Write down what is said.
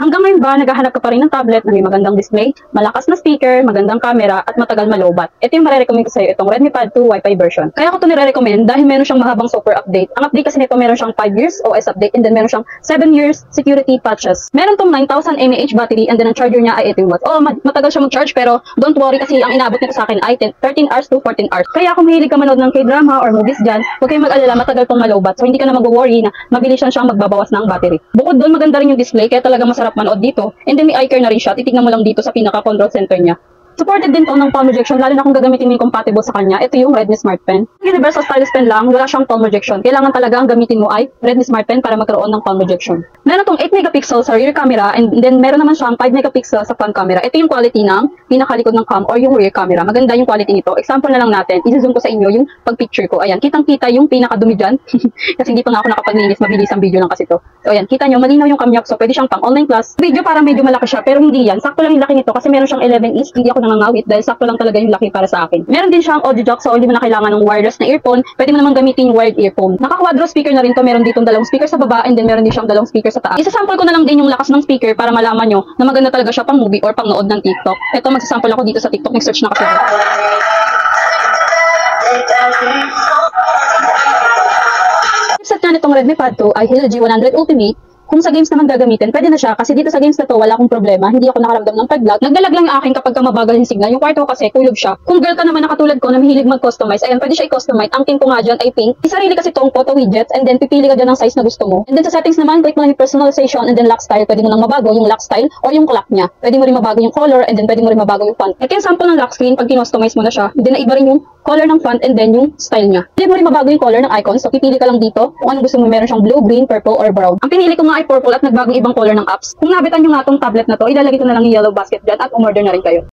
Hanggang ngayon ba, naghahanap ka pa rin ng tablet na may magandang display, malakas na speaker, magandang camera, at matagal malobat? Ito yung marirecommend ko sa'yo, itong Redmi Pad 2 Wi-Fi version. Kaya ko ito nire-recommend dahil meron siyang mahabang software update. Ang update kasi nito meron siyang 5 years OS update and then meron siyang 7 years security patches. Meron tong 9,000 mAh battery and then ang charger niya ay 18 watts. Oh, matagal siya mag-charge pero don't worry kasi ang inabot nito sa akin ay 13 hours to 14 hours. Kaya kung mahilig ka manood ng K-drama or movies dyan, huwag kayong mag-alala, matagal tong malobat. So hindi ka na mag-worry na mabilis siyang magbabawas ng battery. Bukod doon, maganda rin yung display kaya talaga masarap manood dito. And then may eye care na rin siya. Titignan mo lang dito sa pinaka-control center niya. Supported din to ng palm rejection, lalo na kung gagamitin mo yung compatible sa kanya. Ito yung Redmi Smart Pen. Universal stylus pen lang, wala siyang palm rejection. Kailangan talaga ang gamitin mo ay Redmi Smart Pen para magkaroon ng palm rejection. Meron tong 8 megapixel sa rear camera and then meron naman siyang 5 megapixel sa front camera. Ito yung quality ng pinakalikod ng cam or yung rear camera. Maganda yung quality nito. Example na lang natin, i-zoom ko sa inyo yung pag-picture ko. Ayan, kitang-kita yung pinakadumi dyan. Kasi hindi pa nga ako nakapag-linis, mabilis ang video lang kasi to. So ayan, kita nyo, malinaw yung cam niya. So pwede siyang pang online class. Video para medyo malaki siya, pero hindi yan. Sakto lang yung laki nito kasi meron siyang 11 inch. Hindi ako nangangawit dahil sakto lang talaga yung laki para sa akin. Meron din siyang audio jack, so hindi mo na kailangan ng wireless na earphone. Pwede mo naman gamitin yung wired earphone. Naka-quadro speaker na rin to. Meron ditong dalawang speaker sa baba and then meron din siyang dalawang speaker sa taas. Isasample ko na lang din yung lakas ng speaker para malaman nyo na maganda talaga siya pang movie or pang nood ng TikTok. Ito, magsasample ako dito sa TikTok. Nag-search na kasi. Chipset na nitong Redmi Pad 2 ay Helio G100 Ultimate. Kung sa games naman gagamitin, pwede na siya kasi dito sa games na to wala akong problema. Hindi ako nakaramdam ng pag-lag. Nagdalag lang yung akin kapag mabagal yung signal. Yung kwarto ko kasi kulog siya. Kung girl ka naman na katulad ko na mahilig mag-customize, ayan, pwede siya i-customize. Ang theme ko nga dyan ay pink. Isarili kasi tong photo widgets and then pipili ka dyan ng size na gusto mo. And then sa settings naman, click mo lang yung personalization and then lock style. Pwede mo lang mabago yung lock style or yung clock niya. Pwede mo rin mabago yung color and then pwede mo rin mabago yung font. Ito yung sample ng lock screen pag kinustomize mo na siya. Then naiba rin yung color ng font and then yung style niya. Pwede mo rin mabago yung color ng icon. So pipili ka lang dito kung anong gusto mo. Meron siyang blue, green, purple, or brown. Ang pinili ko nga ay purple at nagbagong ibang color ng apps. Kung nabitan nyo nga tong tablet na to, ilalagay ko na lang yung yellow basket dyan at umorder na rin kayo.